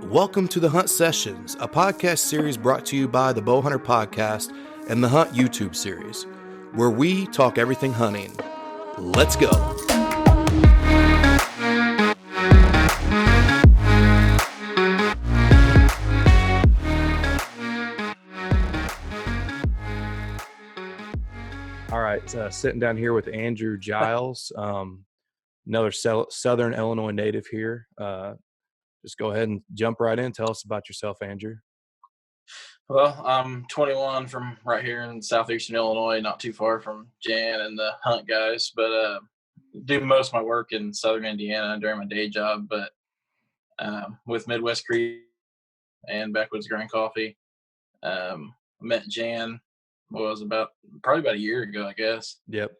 Welcome to the Hunt Sessions, a podcast series brought to you by the Bow Hunter Podcast and the Hunt YouTube series, where we talk everything hunting. Let's go. All right, sitting down here with Andrew Giles, another Southern Illinois native here. Just go ahead and jump right in. Tell us about yourself, Andrew. Well, I'm 21 from right here in southeastern Illinois, not too far from Jan and the Hunt guys, but do most of my work in southern Indiana during my day job, but with Midwest Creek and Backwoods Grind Coffee. Met Jan probably about a year ago, I guess. Yep.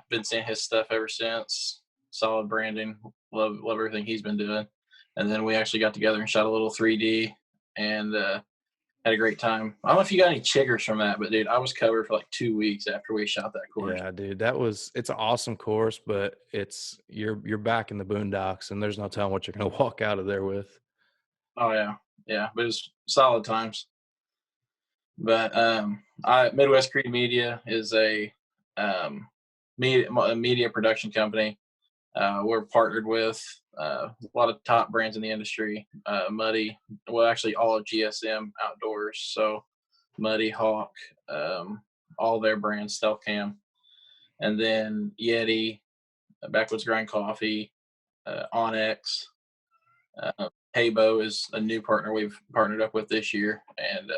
Been seeing his stuff ever since. Solid branding. Love everything he's been doing. And then we actually got together and shot a little 3D and had a great time. I don't know if you got any chiggers from that, but dude, I was covered for like 2 weeks after we shot that course. Yeah, dude, it's an awesome course, but you're back in the boondocks and there's no telling what you're going to walk out of there with. Oh yeah, but it was solid times. But Midwest Creek Media is a media production company. We're partnered with a lot of top brands in the industry. Muddy, well, actually all of GSM Outdoors. So Muddy, Hawk, all their brands, Stealth Cam, and then Yeti, Backwoods Grind Coffee, Onyx. Haybo is a new partner we've partnered up with this year, and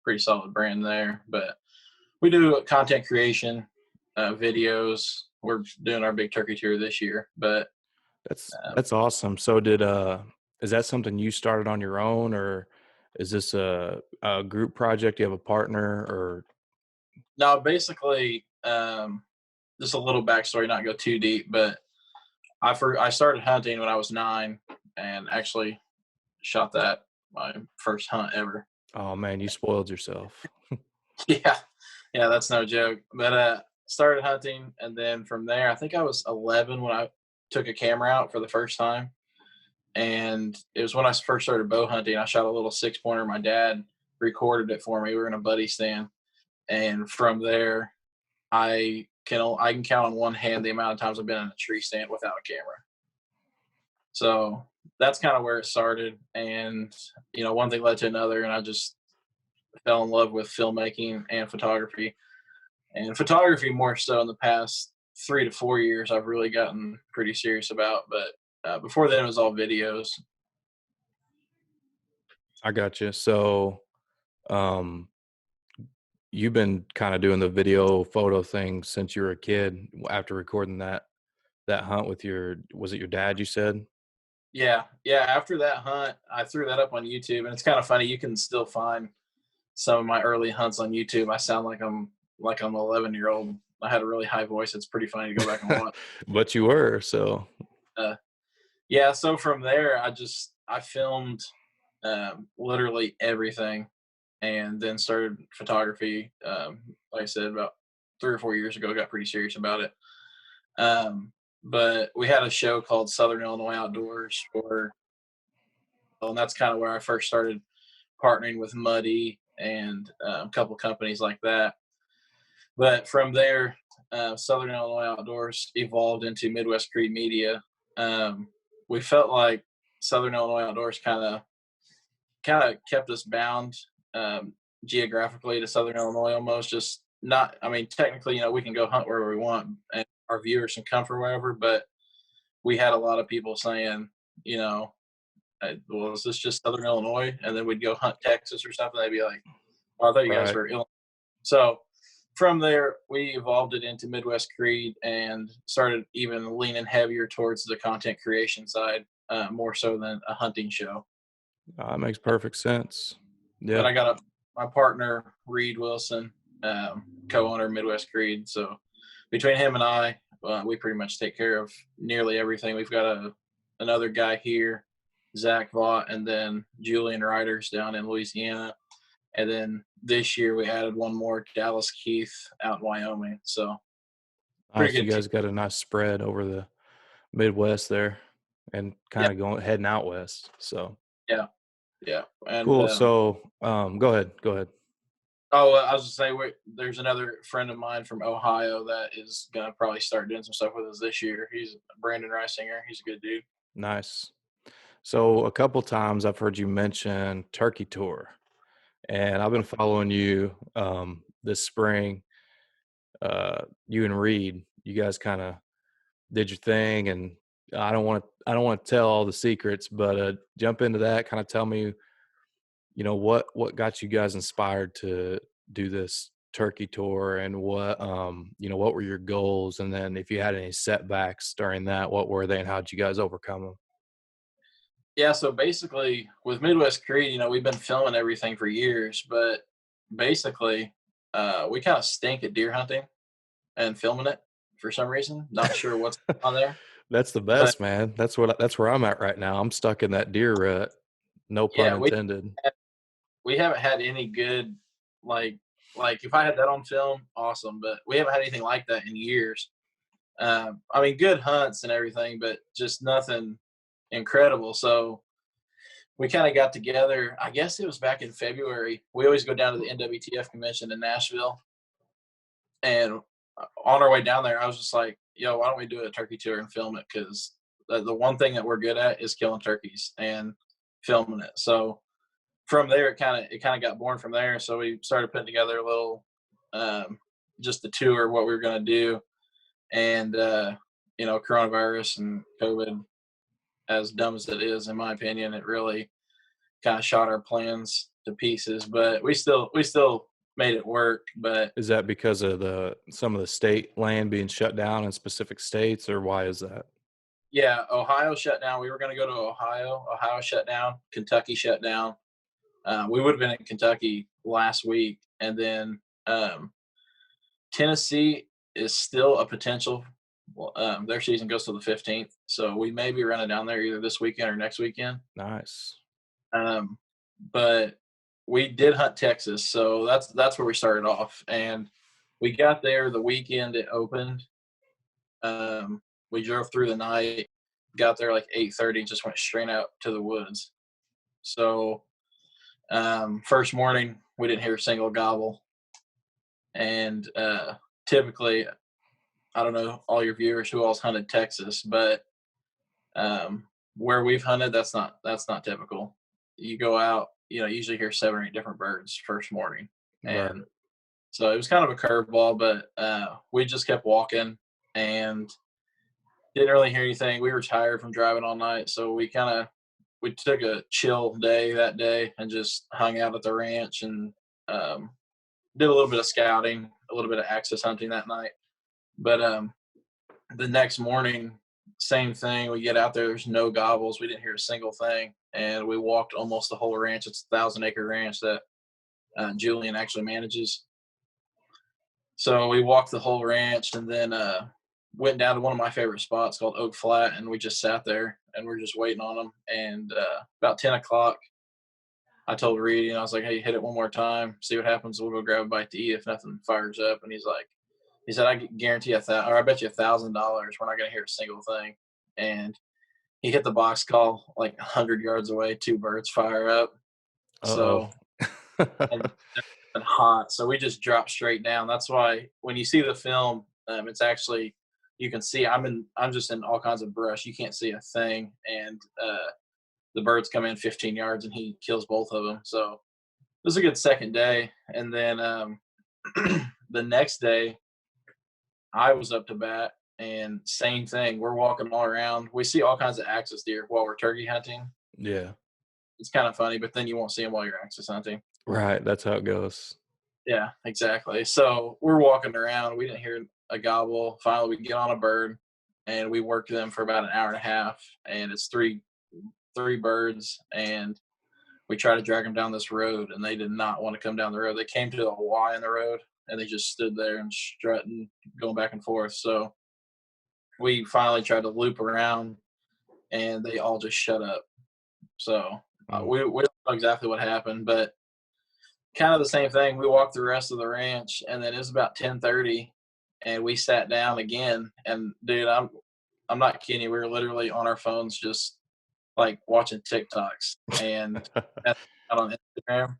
pretty solid brand there. But we do content creation, videos. We're doing our big turkey tour this year, but that's awesome. So is that something you started on your own, or is this a group project? You have a partner, or? No, basically, just a little backstory, not go too deep, but I started hunting when I was 9 and actually shot my first hunt ever. Oh man, you spoiled yourself. Yeah, that's no joke. But started hunting, and then from there, I think I was 11 when I took a camera out for the first time, and it was when I first started bow hunting. I shot a little 6-pointer. My dad recorded it for me. We were in a buddy stand, and from there, I can count on one hand the amount of times I've been in a tree stand without a camera. So that's kind of where it started, and one thing led to another, and I just fell in love with filmmaking and photography. And photography more so in the past 3 to 4 years I've really gotten pretty serious about, but before then it was all videos. I got you. So you've been kind of doing the video photo thing since you were a kid after recording that hunt with was it your dad, you said? Yeah. After that hunt, I threw that up on YouTube, and it's kind of funny. You can still find some of my early hunts on YouTube. I sound like I'm an 11-year-old. I had a really high voice. It's pretty funny to go back and watch. But you were, so. Yeah. So from there, I filmed literally everything, and then started photography. Like I said, about 3 or 4 years ago, got pretty serious about it. But we had a show called Southern Illinois Outdoors and that's kind of where I first started partnering with Muddy and a couple companies like that. But from there, Southern Illinois Outdoors evolved into Midwest Creek Media. We felt like Southern Illinois Outdoors kind of kept us bound geographically to Southern Illinois almost. Just not, I mean, technically, we can go hunt wherever we want and our viewers can come from wherever, but we had a lot of people saying, well, is this just Southern Illinois? And then we'd go hunt Texas or something. They'd be like, oh, I thought you guys were Illinois. So from there, we evolved it into Midwest Creed and started even leaning heavier towards the content creation side, more so than a hunting show. That makes perfect sense. Yeah. But I got my partner, Reed Wilson, co-owner of Midwest Creed. So between him and I, we pretty much take care of nearly everything. We've got another guy here, Zach Vaught, and then Julian Riders down in Louisiana. And then this year we added one more, Dallas Keith, out in Wyoming. So you guys got a nice spread over the Midwest there and kind of heading out west. So yeah. Yeah, and Cool. So, go ahead. Go ahead. oh, I was just saying, there's another friend of mine from Ohio that is gonna probably start doing some stuff with us this year. He's Brandon Reisinger. He's a good dude. Nice. So, a couple times I've heard you mention turkey tour, and I've been following you this spring. You and Reed, you guys kind of did your thing, and I don't want to tell all the secrets, but jump into that. Kind of tell me, what got you guys inspired to do this turkey tour, and what were your goals, and then if you had any setbacks during that, what were they, and how'd you guys overcome them? Yeah, so basically with Midwest Creed, we've been filming everything for years, but basically, we kind of stink at deer hunting and filming it for some reason. Not sure what's on there, That's the but best, man. That's where I'm at right now. I'm stuck in that deer rut. No pun yeah, intended. we haven't had any good like if I had that on film, awesome. But we haven't had anything like that in years. I mean, good hunts and everything, but just nothing incredible. So we kind of got together. I guess it was back in February. We always go down to the NWTF convention in Nashville, and on our way down there, I was just like, "Yo, why don't we do a turkey tour and film it? Because the one thing that we're good at is killing turkeys and filming it." So from there, it kind of got born from there. So we started putting together a little, um, just the tour, what we were going to do, and coronavirus and COVID, as dumb as it is, in my opinion, it really kind of shot our plans to pieces. But we still made it work. But Is that because of some of the state land being shut down in specific states, or why is that? yeah, Ohio shut down. We were going to go to Ohio. Ohio shut down. Kentucky shut down. We would have been in Kentucky last week, and then Tennessee is still a potential. Well, their season goes to the 15th, so we may be running down there either this weekend or next weekend. Nice. Um, but we did hunt Texas, so that's where we started off, and we got there the weekend it opened. We drove through the night, got there like 8:30, just went straight out to the woods. So first morning we didn't hear a single gobble, and typically, I don't know all your viewers who else hunted Texas, but where we've hunted, that's not typical. You go out, usually hear 7 or 8 different birds first morning, Right. and so it was kind of a curveball. But we just kept walking and didn't really hear anything. We were tired from driving all night, so we took a chill day that day and just hung out at the ranch and um, did a little bit of scouting, a little bit of access hunting that night. But the next morning, same thing. We get out there. There's no gobbles. We didn't hear a single thing, and we walked almost the whole ranch. It's a 1,000-acre ranch that Julian actually manages. So we walked the whole ranch, and then went down to one of my favorite spots called Oak Flat, and we just sat there and we're just waiting on them. And about 10 o'clock, I told Reed, I was like, "Hey, hit it one more time, see what happens. We'll go grab a bite to eat if nothing fires up." And he said, "I guarantee or I bet you $1,000 we're not going to hear a single thing." And he hit the box call like 100 yards away. Two birds fire up. So Uh-oh. and, and hot. So we just dropped straight down. That's why when you see the film, it's actually you can see I'm just in all kinds of brush. You can't see a thing, and the birds come in 15 yards and he kills both of them. So it was a good second day. And then the next day, I was up to bat, and same thing. We're walking all around. We see all kinds of axis deer while we're turkey hunting. Yeah. It's kind of funny, but then you won't see them while you're axis hunting. Right. That's how it goes. Yeah, exactly. So we're walking around. We didn't hear a gobble. Finally, we get on a bird, and we work them for about an hour and a half. And it's three birds, and we try to drag them down this road, and they did not want to come down the road. They came to a Y in the road, and they just stood there and strutting, going back and forth. So we finally tried to loop around, and they all just shut up. So Mm. we don't know exactly what happened, but kind of the same thing. We walked the rest of the ranch, and then it was about 10:30, and we sat down again. And dude, I'm not kidding you. We were literally on our phones, just like watching TikToks, and that's out on Instagram,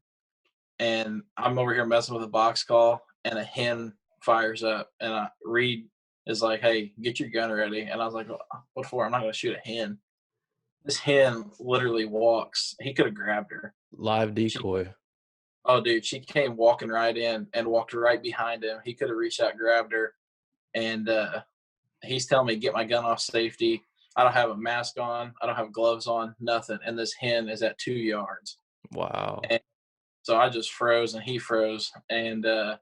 and I'm over here messing with a box call, and a hen fires up, and Reed is like, "Hey, get your gun ready," and I was like, "What for? I'm not gonna shoot a hen." This hen literally walks. He could have grabbed her. Live She, decoy. oh, dude, she came walking right in and walked right behind him. He could have reached out, grabbed her, and he's telling me get my gun off safety. I don't have a mask on. I don't have gloves on. Nothing. And this hen is at 2 yards. Wow. And so I just froze, and he froze. And I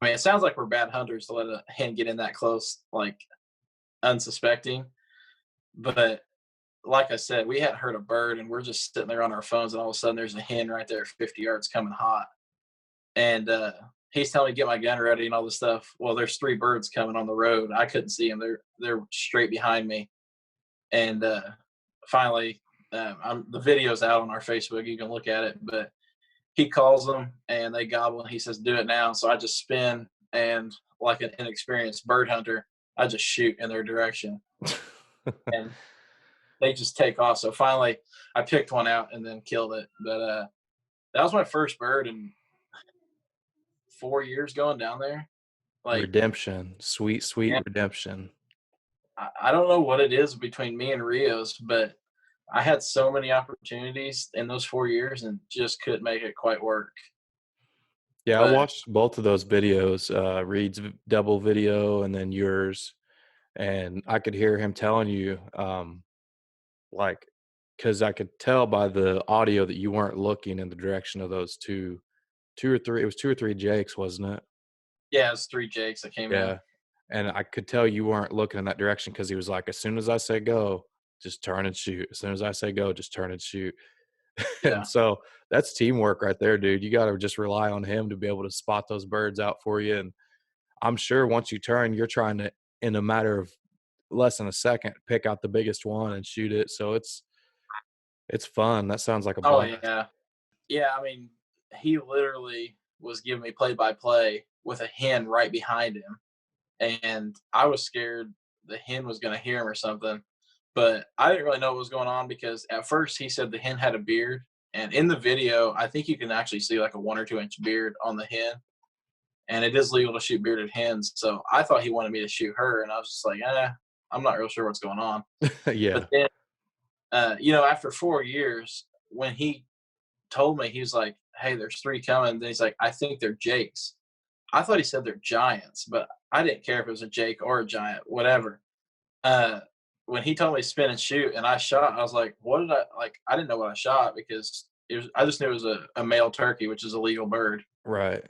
mean, it sounds like we're bad hunters to let a hen get in that close, like unsuspecting. But like I said, we hadn't heard a bird, and we're just sitting there on our phones, and all of a sudden there's a hen right there, 50 yards, coming hot. And he's telling me to get my gun ready and all this stuff. Well, there's three birds coming on the road. I couldn't see them. They're straight behind me. And finally, the video's out on our Facebook. You can look at it. But he calls them, and they gobble. And he says, "Do it now." So I just spin, and like an inexperienced bird hunter, I just shoot in their direction, and they just take off. So finally, I picked one out and then killed it. But that was my first bird in 4 years going down there. Like, Redemption. Sweet, sweet yeah, redemption. I don't know what it is between me and Rios, but I had so many opportunities in those 4 years and just couldn't make it quite work. Yeah, I But watched both of those videos, Reed's double video and then yours, and I could hear him telling you, like, because I could tell by the audio that you weren't looking in the direction of those 2 or 3 it was 2 or 3 jakes, wasn't it? yeah, it's three Jakes that came in. Yeah, and I could tell you weren't looking in that direction because he was like, "As soon as I say go, just turn and shoot. As soon as I say go, just turn and shoot." And Yeah. so that's teamwork right there, dude. You gotta just rely on him to be able to spot those birds out for you, and I'm sure once you turn, you're trying to, in a matter of less than a second, pick out the biggest one and shoot it, so it's fun. That sounds like a Oh blast. yeah. Yeah, I mean, he literally was giving me play by play with a hen right behind him. And I was scared the hen was gonna hear him or something. But I didn't really know what was going on because at first he said the hen had a beard. And in the video, I think you can actually see like a 1 or 2 inch beard on the hen. And it is legal to shoot bearded hens. So I thought he wanted me to shoot her, and I was just like, I'm not real sure what's going on. But Yeah, then, after 4 years, when he told me, he was like, "Hey, there's three coming." Then he's like, "I think they're Jakes." I thought he said they're giants, but I didn't care if it was a Jake or a giant, whatever. Uh, when he told me to spin and shoot, and I shot, I was like, "What did I like?" I didn't know what I shot because it was. I just knew it was a male turkey, which is a legal bird. right.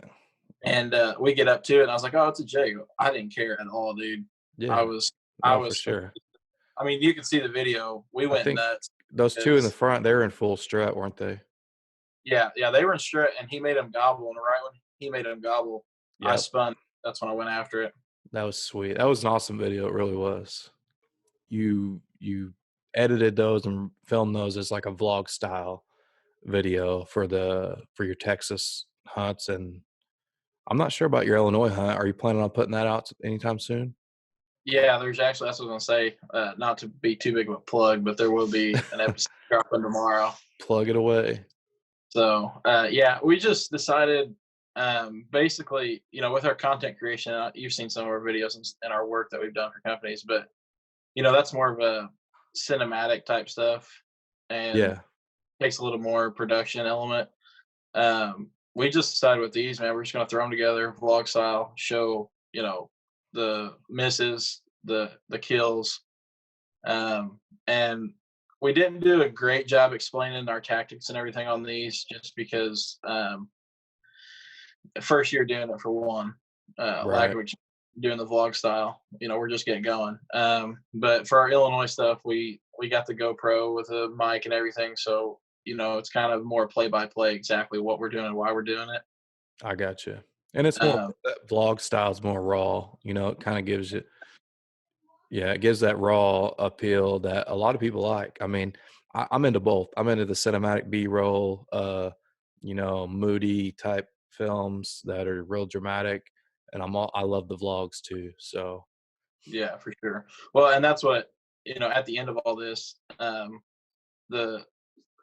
And we get up to it, and I was like, "Oh, it's a jay." I didn't care at all, dude. I Yeah. was, I No, for was. sure. I mean, you can see the video. We I went think nuts those 2 in the because, front, they were in full strut, weren't they? yeah, yeah, they were in strut, and he made them gobble. And right when he made them gobble, I Yep. spun. That's when I went after it. That was sweet. That was an awesome video, it really was. You edited those and filmed those as like a vlog style video for your Texas hunts, and I'm not sure about your Illinois hunt. Are you planning on putting that out anytime soon? Yeah, there's actually that's what I was gonna say. Not to be too big of a plug, but there will be an episode dropping tomorrow. Plug it away. So yeah, we just decided, basically, with our content creation. You've seen some of our videos and our work that we've done for companies, but that's more of a cinematic type stuff and Yeah, takes a little more production element. We just decided with these, man, we're just gonna throw them together, vlog style, show the misses, the kills, and we didn't do a great job explaining our tactics and everything on these, just because first year doing it for one, lack right. of doing the vlog style. We're just getting going. But for our Illinois stuff, we got the GoPro with a mic and everything, so it's kind of more play by play exactly what we're doing and why we're doing it. I got you. And it's more Um, that vlog style is more raw, it kinda gives you yeah, it gives that raw appeal that a lot of people like. I mean, I'm into both. I'm into the cinematic B-roll, moody type films that are real dramatic, and I love the vlogs too. So yeah, for sure. Well, and that's what at the end of all this. the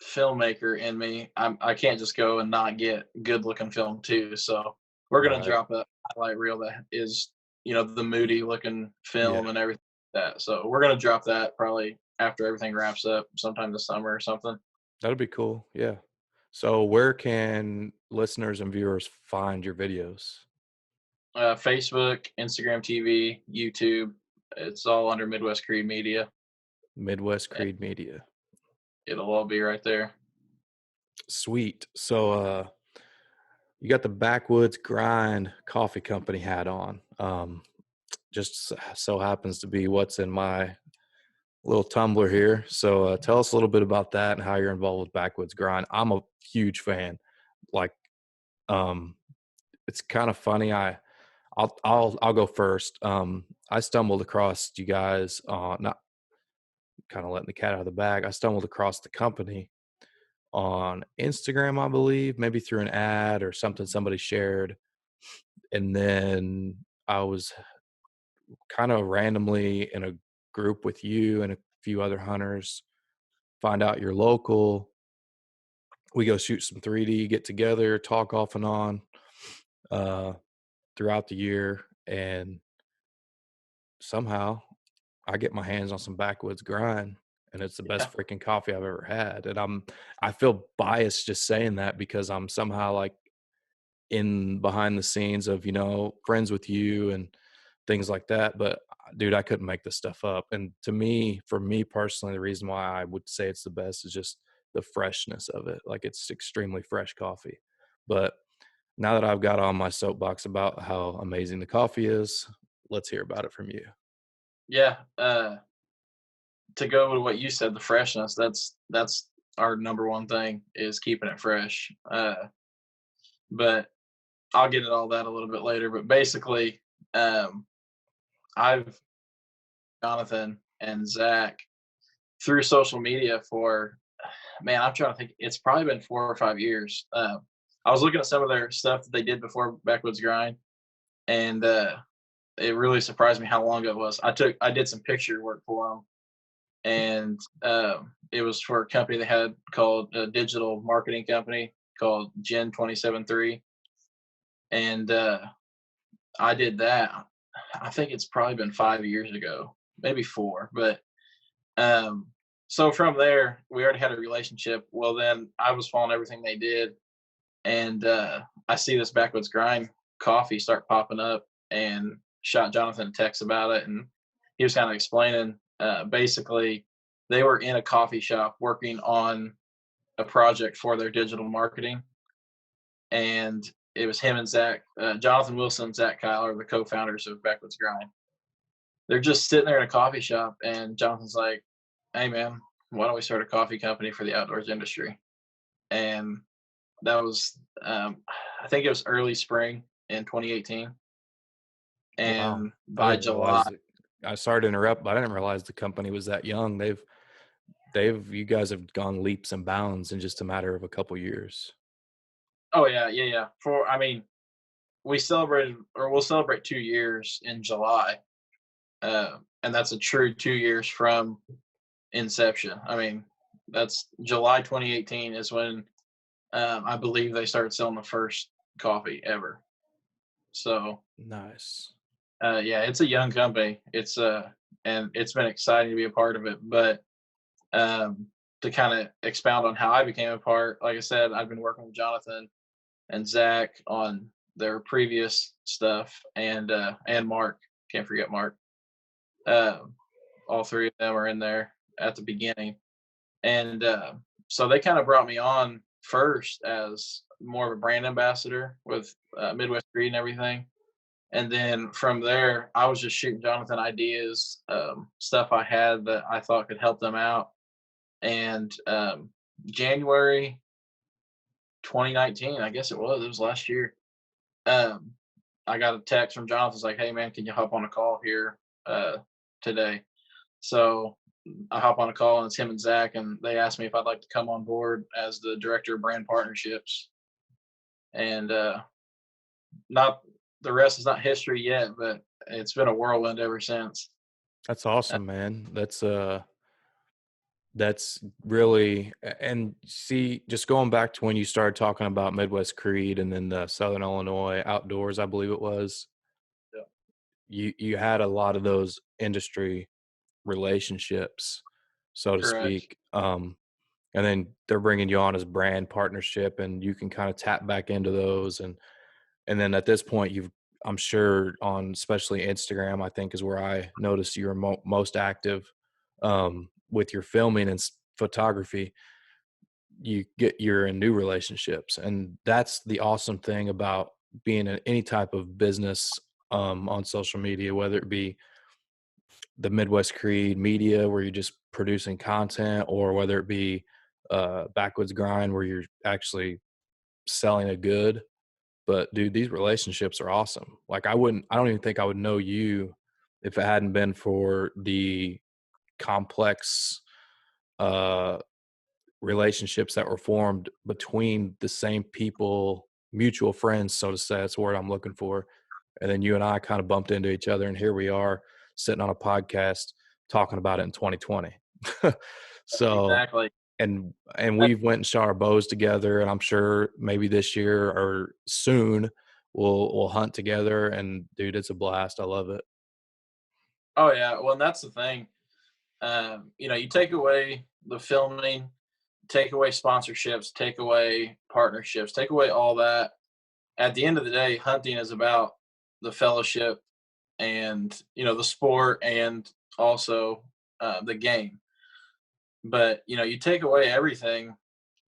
filmmaker in me. I can't just go and not get good looking film too. So we're gonna Right. drop a highlight reel that is, the moody looking Yeah. film and everything like that. So we're gonna drop that probably after everything wraps up, sometime this summer or something. That'd be cool. Yeah. So where can listeners and viewers find your videos? Facebook, Instagram TV, YouTube. It's all under Midwest Creed Media. Midwest And Creed Media. it'll all be right there. Sweet. So you got the Backwoods Grind Coffee Company hat on. Just so happens to be what's in my little tumbler here. So tell us a little bit about that and how you're involved with Backwoods Grind. I'm a huge fan. Like, um, it's kind of funny. I'll go first. I stumbled across you guys, not kind of letting the cat out of the bag. I stumbled across the company on Instagram, I believe, maybe through an ad or something somebody shared. And then I was kind of randomly in a group with you and a few other hunters, find out you're local. We go shoot some 3D, get together, talk off and on uh, throughout the year. And somehow I get my hands on some Backwoods Grind, and it's the Yeah. best freaking coffee I've ever had. And I feel biased just saying that because I'm somehow like in behind the scenes of, friends with you and things like that. But dude, I couldn't make this stuff up. And to me, for me personally, the reason why I would say it's the best is just the freshness of it. Like, it's extremely fresh coffee. But now that I've got on my soapbox about how amazing the coffee is, let's hear about it from you. Yeah. To go with what you said, the freshness, that's our number one thing is keeping it fresh. But I'll get at all that a little bit later. But basically, um, I've Jonathan and Zach through social media for, man, I'm trying to think. It's probably been 4 or 5 years. I was looking at some of their stuff that they did before Backwoods Grind, and it really surprised me how long ago it was. I did some picture work for them, and it was for a company they had called a digital marketing company called Gen 273, and I did that. I think it's probably been 5 years ago, maybe four. But um, so from there, we already had a relationship. Well, then I was following everything they did, and I see this Backwoods Grind coffee start popping up, and shot Jonathan a text about it, and he was kind of explaining. Basically, they were in a coffee shop working on a project for their digital marketing, and it was him and Zach, Jonathan Wilson, and Zach Kyle are the co-founders of Backwoods Grind. They're just sitting there in a coffee shop, and Jonathan's like, "Hey, man, why don't we start a coffee company for the outdoors industry?" And that was, I think it was early spring in 2018, Wow. and I by didn't July, realize it. I sorry to interrupt, but I didn't realize the company was that young. You guys have gone leaps and bounds in just a matter of a couple years. oh yeah, yeah, yeah. For I mean, we celebrated, or we'll celebrate 2 years in July, and that's a true 2 years from inception. I mean, that's July 2018 is when I believe they started selling the first coffee ever. So Nice. yeah, it's a young company. And it's been exciting to be a part of it. But um, to kind of expound on how I became a part, like I said, I've been working with Jonathan and Zach on their previous stuff, and Mark. Can't forget Mark. Um, all three of them are in there at the beginning, and so they kind of brought me on first as more of a brand ambassador with Midwest Breed and everything. And then from there, I was just shooting Jonathan ideas, stuff I had that I thought could help them out. And January 2019, I guess it was last year. Um, I got a text from Jonathan, was like, "Hey man, can you hop on a call here today?" So I hop on a call, and it's him and Zach, and they asked me if I'd like to come on board as the director of brand partnerships. And not the rest is not history yet, but it's been a whirlwind ever since. That's Uh, awesome, man. That's That's really, and see, just going back to when you started talking about Midwest Creed and then the Southern Illinois Outdoors, I believe it was, Yeah. you had a lot of those industry relationships, so to Correct. speak. And then they're bringing you on as brand partnership, and you can kind of tap back into those, and then at this point, I'm sure on especially Instagram, I think is where I noticed you're most active with your filming and photography. You're in new relationships, and that's the awesome thing about being in any type of business on social media, whether it be the Midwest Creed media where you're just producing content, or whether it be Backwoods Grind where you're actually selling a good. But dude, these relationships are awesome. Like I don't even think I would know you if it hadn't been for the complex uh relationships that were formed between the same people, mutual friends, so to say. That's the word I'm looking for. And then you and I kind of bumped into each other, and here we are sitting on a podcast talking about it in 2020. So, Exactly. and we've went and shot our bows together, and I'm sure maybe this year or soon we'll hunt together. And dude, it's a blast. I love it. Oh yeah. Well, and that's the thing. You take away the filming, take away sponsorships, take away partnerships, take away all that. At the end of the day, hunting is about the fellowship and the sport and also the game. But you take away everything,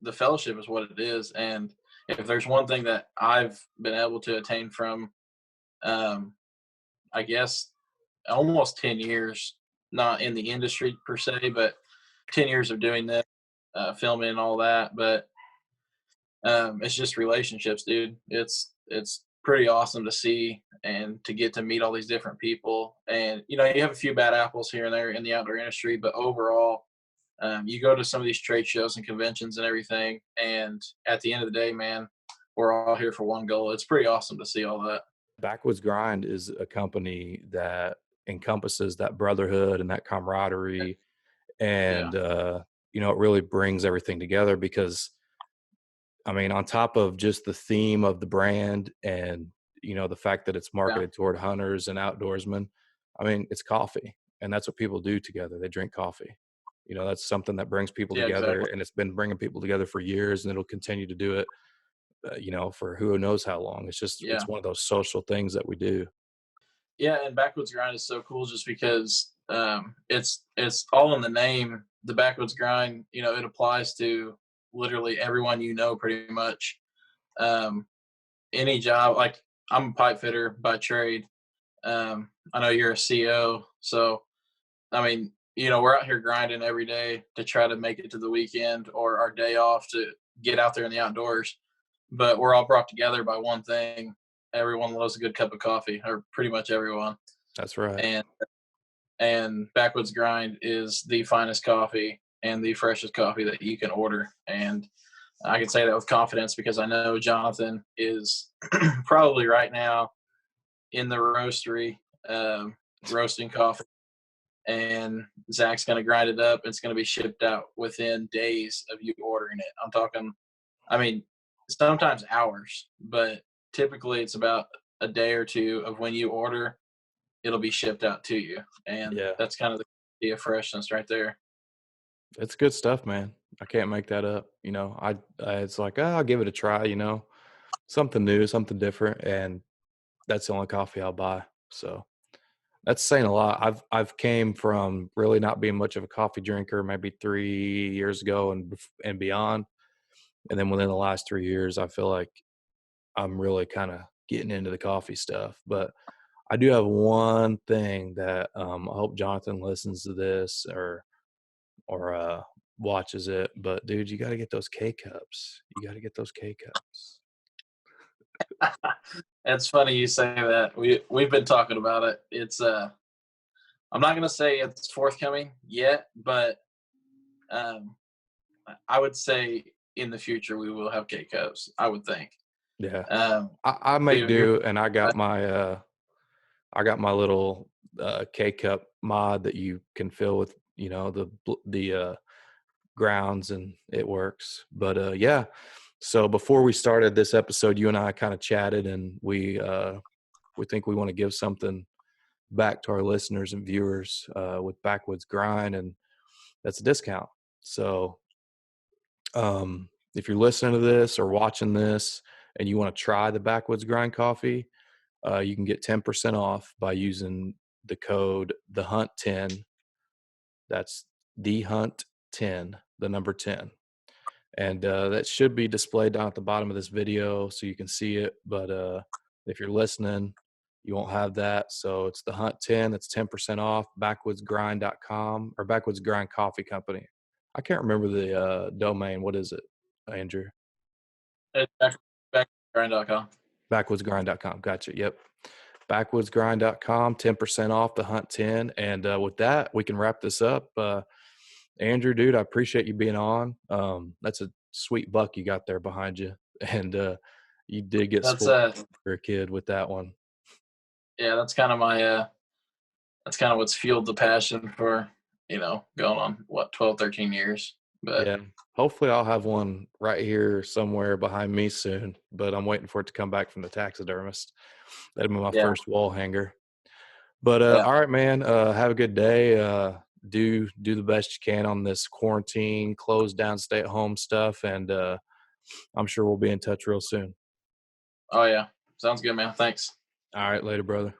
the fellowship is what it is. And if there's one thing that I've been able to attain from, um, I guess almost 10 years, not in the industry per se, but 10 years of doing this, filming and all that. But it's just relationships, dude. It's pretty awesome to see and to get to meet all these different people. And you have a few bad apples here and there in the outdoor industry, but overall, you go to some of these trade shows and conventions and everything, and at the end of the day, man, we're all here for one goal. It's pretty awesome to see all that. Backwoods Grind is a company that encompasses that brotherhood and that camaraderie, Yeah, and it really brings everything together because I mean, on top of just the theme of the brand and, the fact that it's yeah, marketed toward hunters and outdoorsmen, I mean, it's coffee, and that's what people do together. They drink coffee. That's something that brings people yeah, together, exactly. and it's been bringing people together for years, and it'll continue to do it, for who knows how long. It's Yeah, one of those social things that we do. yeah. And backwoods grind is so cool just because it's all in the name. The backwoods grind, it applies to literally everyone pretty much. Um, any job, like I'm a pipe fitter by trade. I know you're a CO, so I mean, we're out here grinding every day to try to make it to the weekend or our day off to get out there in the outdoors. But we're all brought together by one thing. Everyone loves a good cup of coffee, or pretty much everyone. That's right. And Backwoods Grind is the finest coffee and the freshest coffee that you can order. And I can say that with confidence because I know Jonathan is probably right now in the roastery, roasting coffee, and Zach's going to grind it up. It's going to be shipped out within days of you ordering it. I'm talking, I mean, sometimes hours, but typically it's about a day or two of when you order, it'll be shipped out to you. And Yeah. that's kind of the freshness right there. It's good stuff, man. I can't make that up. It's like, oh, I'll give it a try, something new, something different. And that's the only coffee I'll buy. So that's saying a lot. I've came from really not being much of a coffee drinker, maybe 3 years ago and beyond, and then within the last 3 years, I feel like I'm really kind of getting into the coffee stuff. But I do have one thing that I hope Jonathan listens to this or watches it. But dude, you got to get those K cups. You got to get those K cups. It's funny you say that. We've been talking about it. It's I'm not gonna say it's forthcoming yet, but um I would say in the future we will have K cups. I would think. Yeah, Um, I make you're do, and I got my little K cup mod that you can fill with, the grounds and it works. But yeah. So before we started this episode, you and I kind of chatted, and we think we want to give something back to our listeners and viewers with Backwoods Grind, and that's a discount. So if you're listening to this or watching this and you want to try the Backwoods Grind Coffee, you can get 10% off by using the code thehunt10. That's thehunt10, the number 10. And that should be displayed down at the bottom of this video so you can see it. But if you're listening, you won't have that. So it's the Hunt 10. That's 10% off. Backwoodsgrind.com or Backwoods Grind Coffee Company. I can't remember the domain. What is it, Andrew? It's backwoodsgrind.com. Backwoodsgrind.com. Gotcha. Yep. Backwoodsgrind.com, 10% off the Hunt 10. And with that, we can wrap this up. Andrew, dude, I appreciate you being on. That's a sweet buck you got there behind you. And you did get That's spoiled for a kid with that one. yeah, that's kind of my that's kind of what's fueled the passion for, going on 12, 13 years. But Yeah. Hopefully I'll have one right here somewhere behind me soon, but I'm waiting for it to come back from the taxidermist. That'll be my yeah, first wall hanger. But yeah. all right, man. Have a good day. Do the best you can on this quarantine, closed down, stay at home stuff, and I'm sure we'll be in touch real soon. Oh yeah, sounds good, man. Thanks. All right, later, brother.